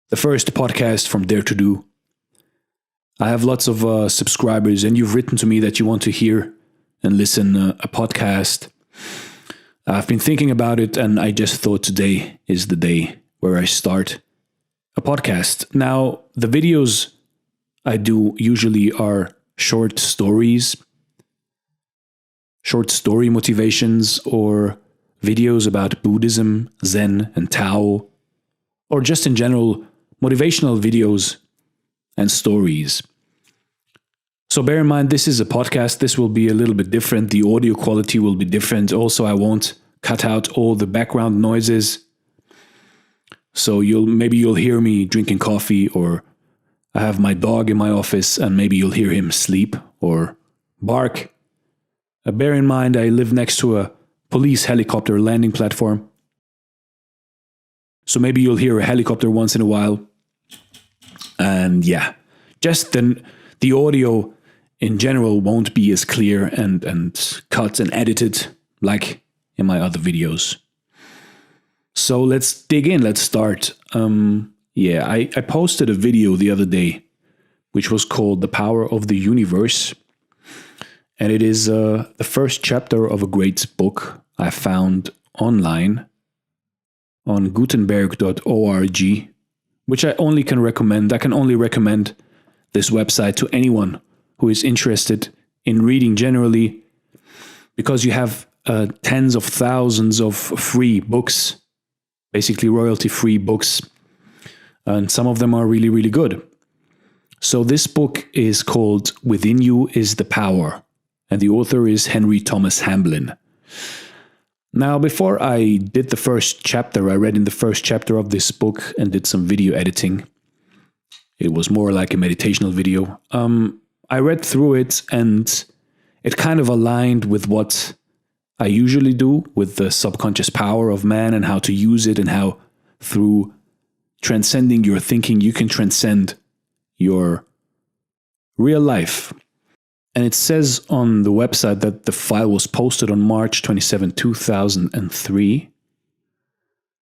the first podcast from Dare to Do. I have lots of subscribers, and you've written to me that you want to hear and listen a podcast. I've been thinking about it, and I just thought today is the day where I start a podcast. Now, the videos I do usually are short story motivations, or videos about Buddhism, Zen, and Tao, or just in general, motivational videos and stories. So bear in mind, this is a podcast. This will be a little bit different. The audio quality will be different. Also, I won't cut out all the background noises. So maybe you'll hear me drinking coffee, or I have my dog in my office and maybe you'll hear him sleep or bark. Bear in mind, I live next to a police helicopter landing platform. So maybe you'll hear a helicopter once in a while. And yeah, just the audio in general won't be as clear and cut and edited like in my other videos. So let's dig in. Let's start. I posted a video the other day, which was called The Power of the Universe. And it is the first chapter of a great book I found online on gutenberg.org, which I only can recommend. I can only recommend this website to anyone who is interested in reading generally, because you have tens of thousands of free books, basically royalty-free books, and some of them are really, really good. So this book is called Within You is the Power, and the author is Henry Thomas Hamblin. Now, before I did the first chapter, I read in the first chapter of this book and did some video editing. It was more like a meditational video. I read through it, and it kind of aligned with what I usually do with the subconscious power of man and how to use it, and how through transcending your thinking, you can transcend your real life. And it says on the website that the file was posted on March 27, 2003.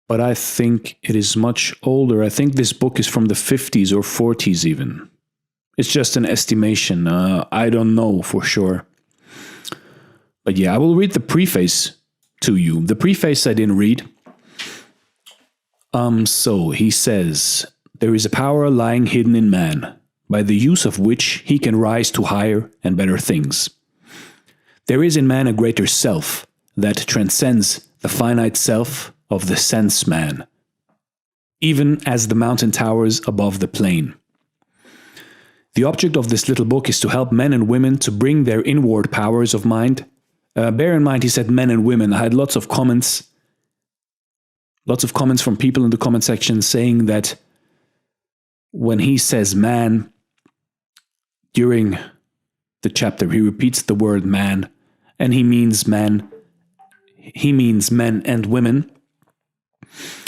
But I think it is much older. I think this book is from the 50s or 40s even. It's just an estimation. I don't know for sure. But yeah, I will read the preface to you. The preface I didn't read. So he says, "There is a power lying hidden in man, by the use of which he can rise to higher and better things. There is in man a greater self that transcends the finite self of the sense man, even as the mountain towers above the plain. The object of this little book is to help men and women to bring their inward powers of mind." Bear in mind, he said men and women. I had lots of comments from people in the comment section saying that when he says man, during the chapter, he repeats the word man, and he means man. He means men and women.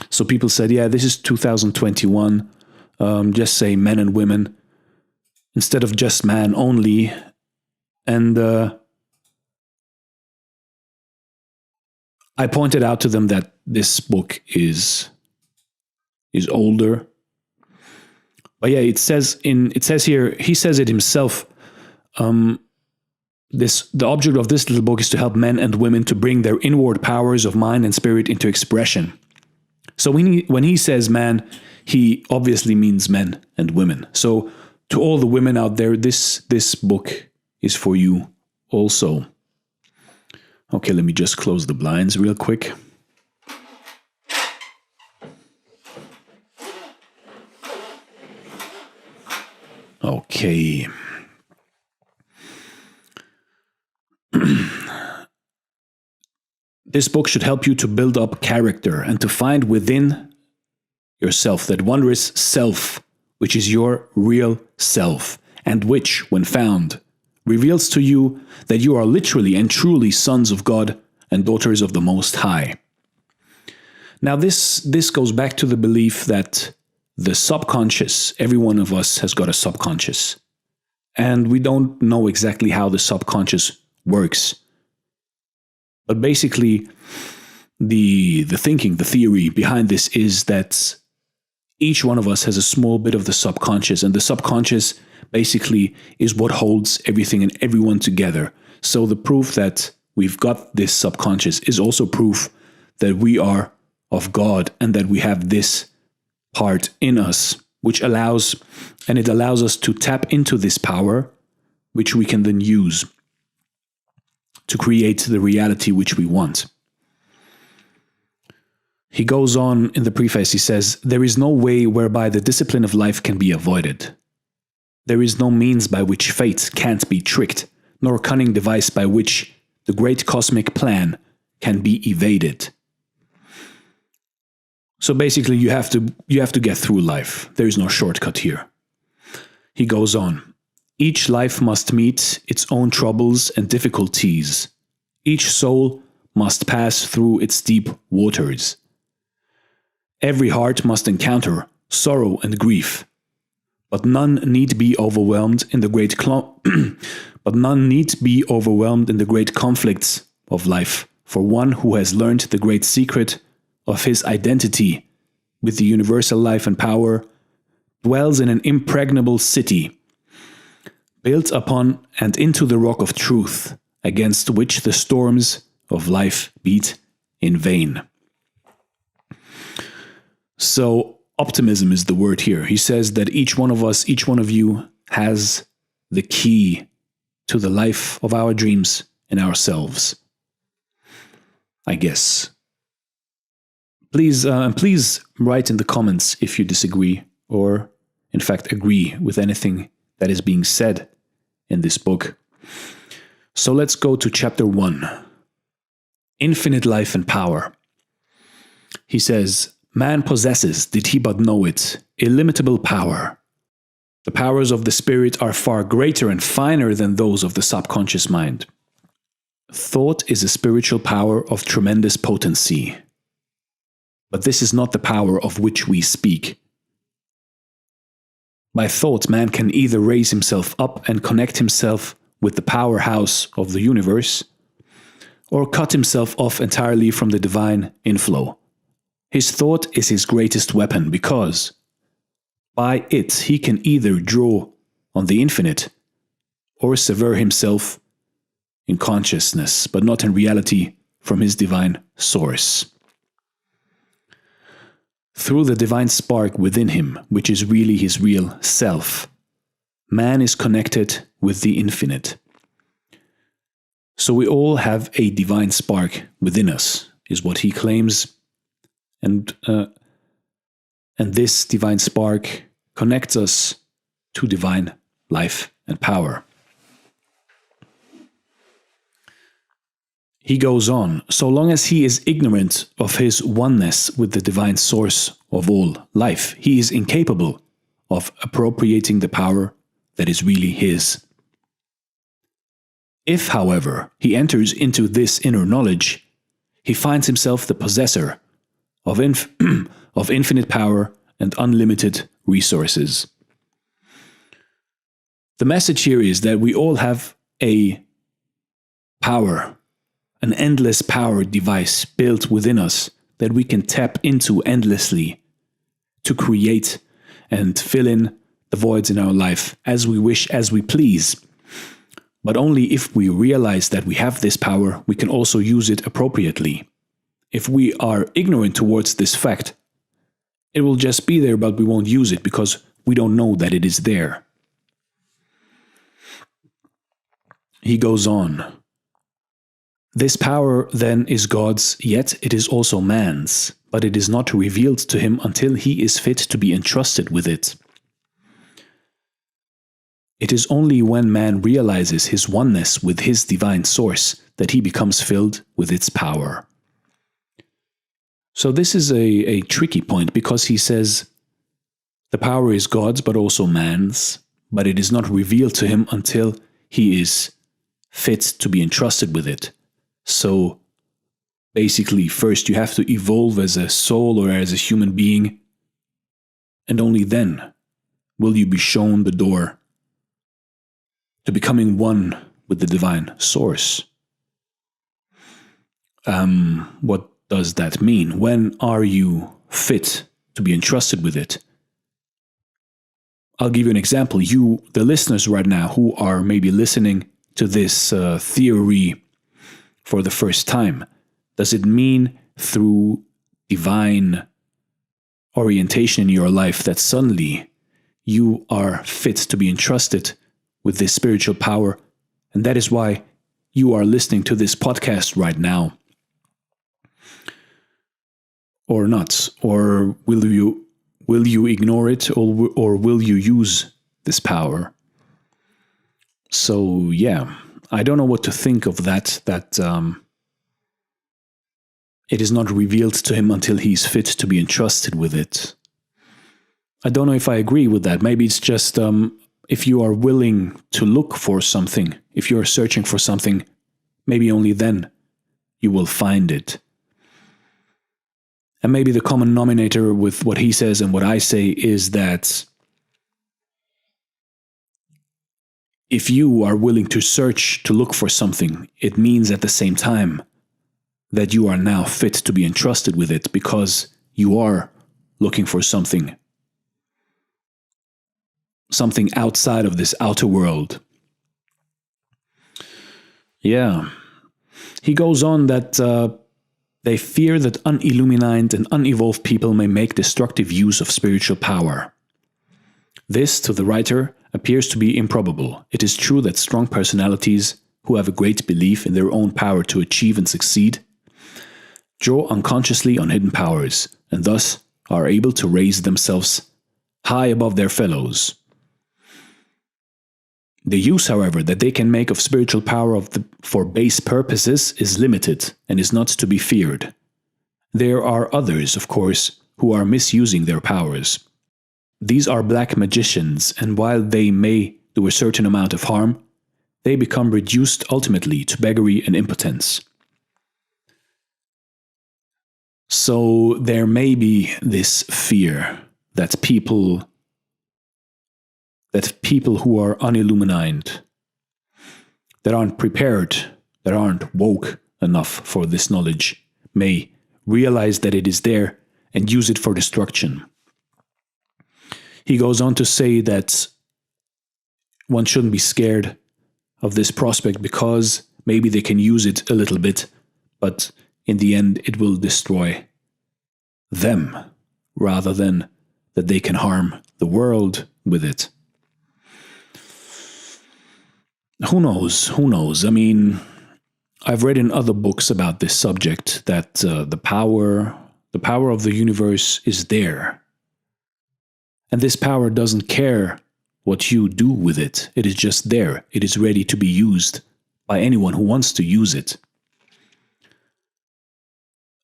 So people said, yeah, this is 2021. Just say men and women instead of just man only. And I pointed out to them that this book is older. But yeah, it says here, he says it himself. The object of this little book is to help men and women to bring their inward powers of mind and spirit into expression. So when he says man, he obviously means men and women. So to all the women out there, this book is for you also. Okay, let me just close the blinds real quick. Okay. This book should help you to build up character and to find within yourself that wondrous self, which is your real self, and which, when found, reveals to you that you are literally and truly sons of God and daughters of the Most High. Now this goes back to the belief that the subconscious, every one of us has got a subconscious. And we don't know exactly how the subconscious works. But basically, the thinking, the theory behind this is that Each one of us has a small bit of the subconscious, and the subconscious basically is what holds everything and everyone together. So the proof that we've got this subconscious is also proof that we are of God and that we have this part in us, which allows us to tap into this power, which we can then use to create the reality which we want. He goes on in the preface, he says, "There is no way whereby the discipline of life can be avoided. There is no means by which fate can't be tricked, nor cunning device by which the great cosmic plan can be evaded." So basically, you have to get through life. There is no shortcut here. He goes on, "Each life must meet its own troubles and difficulties. Each soul must pass through its deep waters. Every heart must encounter sorrow and grief, but none need be overwhelmed in the great conflicts of life. For one who has learned the great secret of his identity with the universal life and power dwells in an impregnable city, built upon and into the rock of truth, against which the storms of life beat in vain." So optimism is the word here. He says that each one of us, each one of you has the key to the life of our dreams and ourselves, I guess. Please write in the comments if you disagree or, in fact, agree with anything that is being said in this book. So let's go to chapter 1, Infinite Life and Power. He says, "Man possesses, did he but know it, illimitable power. The powers of the spirit are far greater and finer than those of the subconscious mind. Thought is a spiritual power of tremendous potency. But this is not the power of which we speak. By thought, man can either raise himself up and connect himself with the powerhouse of the universe, or cut himself off entirely from the divine inflow. His thought is his greatest weapon because by it he can either draw on the infinite or sever himself in consciousness, but not in reality, from his divine source. Through the divine spark within him, which is really his real self, man is connected with the infinite. So we all have a divine spark within us, is what he claims. And this divine spark connects us to divine life and power. He goes on, so long as he is ignorant of his oneness with the divine source of all life, he is incapable of appropriating the power that is really his. If, however, he enters into this inner knowledge, he finds himself the possessor of infinite power and unlimited resources. The message here is that we all have a power, an endless power device built within us that we can tap into endlessly to create and fill in the voids in our life as we wish, as we please. But only if we realize that we have this power, we can also use it appropriately. If we are ignorant towards this fact, it will just be there, but we won't use it because we don't know that it is there. He goes on. This power then is God's, yet it is also man's, but it is not revealed to him until he is fit to be entrusted with it. It is only when man realizes his oneness with his divine source that he becomes filled with its power. So this is a tricky point because he says the power is God's but also man's, but it is not revealed to him until he is fit to be entrusted with it. So basically, first you have to evolve as a soul or as a human being, and only then will you be shown the door to becoming one with the divine source. What does that mean? When are you fit to be entrusted with it? I'll give you an example. You, the listeners right now who are maybe listening to this theory for the first time, does it mean through divine orientation in your life that suddenly you are fit to be entrusted with this spiritual power, and that is why you are listening to this podcast right now? Or not? Or will you ignore it, or will you use this power? So yeah, I don't know what to think of that it is not revealed to him until he's fit to be entrusted with it. I don't know if I agree with that. Maybe it's just if you are willing to look for something, if you're searching for something, maybe only then you will find it. And maybe the common denominator with what he says and what I say is that if you are willing to search, to look for something, it means at the same time that you are now fit to be entrusted with it, because you are looking for something outside of this outer world. Yeah. He goes on that they fear that unillumined and unevolved people may make destructive use of spiritual power. This, to the writer, appears to be improbable. It is true that strong personalities who have a great belief in their own power to achieve and succeed draw unconsciously on hidden powers, and thus are able to raise themselves high above their fellows. The use, however, that they can make of spiritual power for base purposes is limited and is not to be feared. There are others, of course, who are misusing their powers. These are black magicians, and while they may do a certain amount of harm, they become reduced ultimately to beggary and impotence. So there may be this fear that people who are unillumined, that aren't prepared, that aren't woke enough for this knowledge, may realize that it is there and use it for destruction. He goes on to say that one shouldn't be scared of this prospect because maybe they can use it a little bit, but in the end it will destroy them rather than that they can harm the world with it. Who knows? I mean, I've read in other books about this subject that the power of the universe is there. And this power doesn't care what you do with it. It is just there. It is ready to be used by anyone who wants to use it.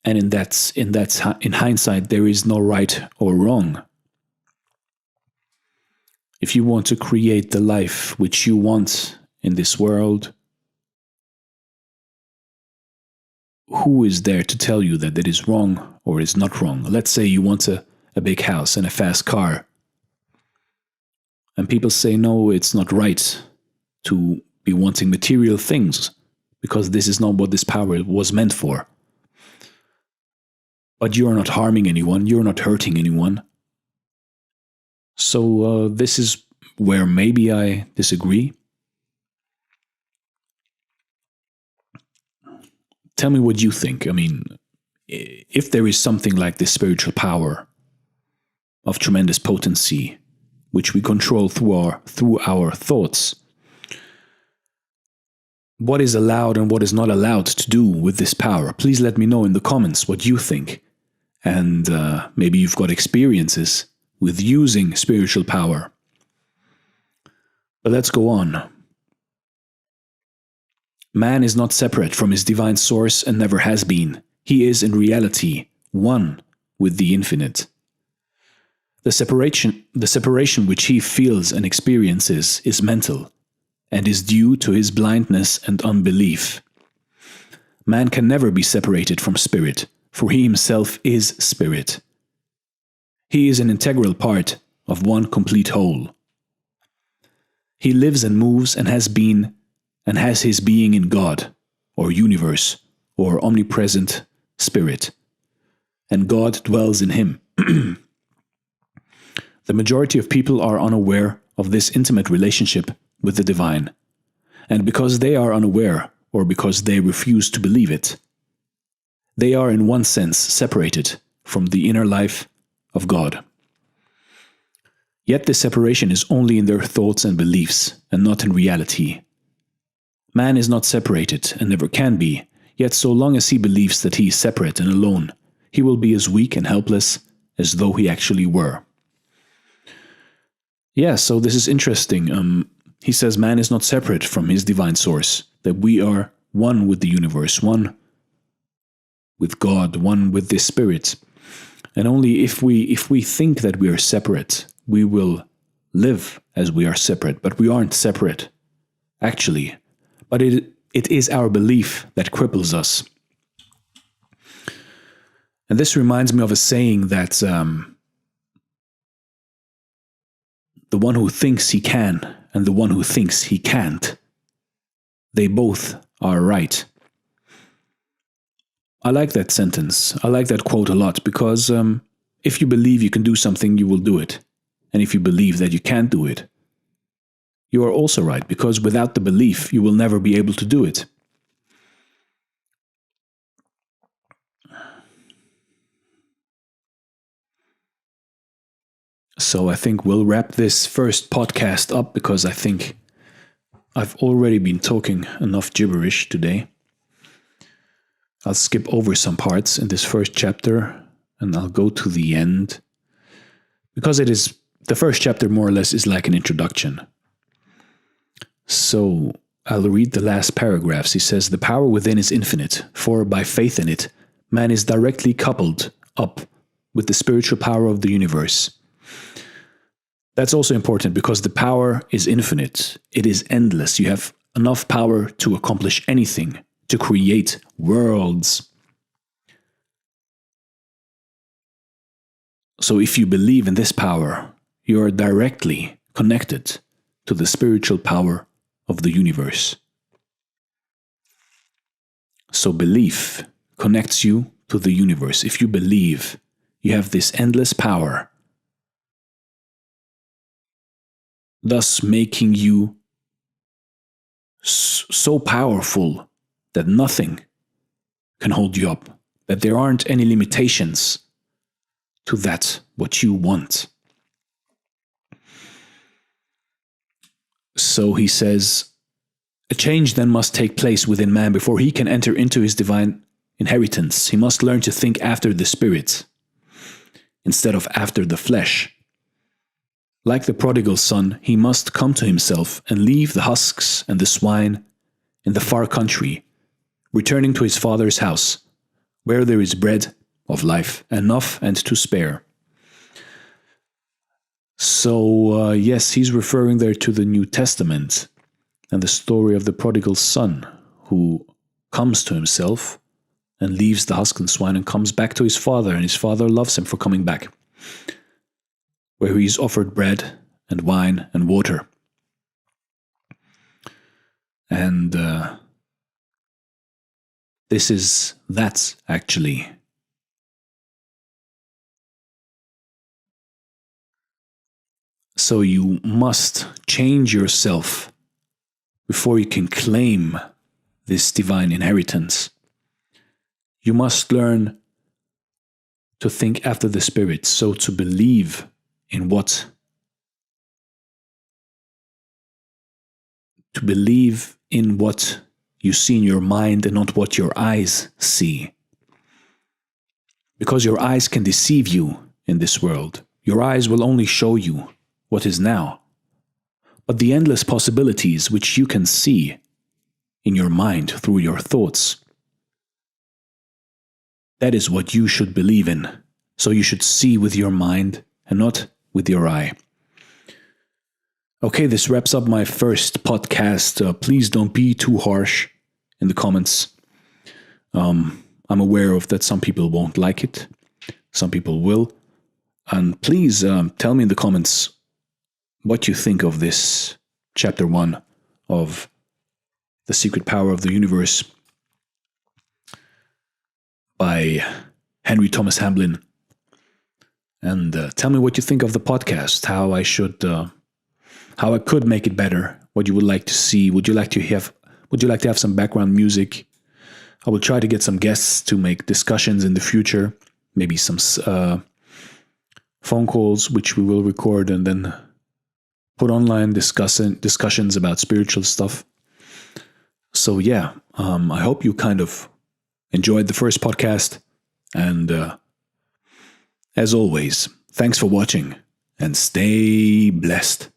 And in hindsight, there is no right or wrong. If you want to create the life which you want in this world, who is there to tell you that it is wrong or is not wrong? Let's say you want a big house and a fast car. And people say, no, it's not right to be wanting material things because this is not what this power was meant for. But you're not harming anyone, you're not hurting anyone. So this is where maybe I disagree. Tell me what you think. I mean, if there is something like this spiritual power of tremendous potency, which we control through our thoughts, what is allowed and what is not allowed to do with this power? Please let me know in the comments what you think. And maybe you've got experiences with using spiritual power. But let's go on. Man is not separate from his divine source and never has been. He is in reality one with the infinite. The separation which he feels and experiences is mental and is due to his blindness and unbelief. Man can never be separated from spirit, for he himself is spirit. He is an integral part of one complete whole. He lives and moves and has been and has his being in God, or universe, or omnipresent spirit, and God dwells in him. The majority of people are unaware of this intimate relationship with the divine. And because they are unaware, or because they refuse to believe it, they are in one sense separated from the inner life of God. Yet this separation is only in their thoughts and beliefs, and not in reality. Man is not separated, and never can be, yet so long as he believes that he is separate and alone, he will be as weak and helpless as though he actually were. Yeah, so this is interesting. He says man is not separate from his divine source, that we are one with the universe, one with God, one with the Spirit. And only if we think that we are separate, we will live as we are separate. But we aren't separate, actually. But it is our belief that cripples us. And this reminds me of a saying that the one who thinks he can and the one who thinks he can't, they both are right. I like that sentence. I like that quote a lot because if you believe you can do something, you will do it. And if you believe that you can't do it, you are also right, because without the belief, you will never be able to do it. So I think we'll wrap this first podcast up because I think I've already been talking enough gibberish today. I'll skip over some parts in this first chapter and I'll go to the end because the first chapter more or less is like an introduction. So I'll read the last paragraphs. He says, "The power within is infinite, for by faith in it, man is directly coupled up with the spiritual power of the universe." That's also important because the power is infinite. It is endless. You have enough power to accomplish anything, to create worlds. So if you believe in this power, you are directly connected to the spiritual power of the universe. So belief connects you to the universe. If you believe, you have this endless power, thus making you so powerful that nothing can hold you up, that there aren't any limitations to that what you want. So he says, a change then must take place within man before he can enter into his divine inheritance. He must learn to think after the spirit instead of after the flesh. Like the prodigal son, he must come to himself and leave the husks and the swine in the far country, returning to his father's house, where there is bread of life, enough and to spare. So, yes, he's referring there to the New Testament and the story of the prodigal son who comes to himself and leaves the husk and swine and comes back to his father, and his father loves him for coming back, where he is offered bread and wine and water. And this is that, actually. So you must change yourself before you can claim this divine inheritance. You must learn to think after the Spirit, so to believe in what? To believe in what you see in your mind and not what your eyes see. Because your eyes can deceive you in this world. Your eyes will only show you what is now. But the endless possibilities which you can see in your mind through your thoughts, that is what you should believe in. So you should see with your mind and not with your eye. Okay, this wraps up my first podcast. Please don't be too harsh in the comments. I'm aware of that some people won't like it. Some people will. And please tell me in the comments what you think of this chapter 1 of The Secret Power of the Universe by Henry Thomas Hamblin. And tell me what you think of the podcast, how I could make it better, what you would like to see. Would you like to have some background music? I will try to get some guests to make discussions in the future, maybe some phone calls, which we will record and then put online, discussions about spiritual stuff. So yeah, I hope you kind of enjoyed the first podcast. And as always, thanks for watching and stay blessed.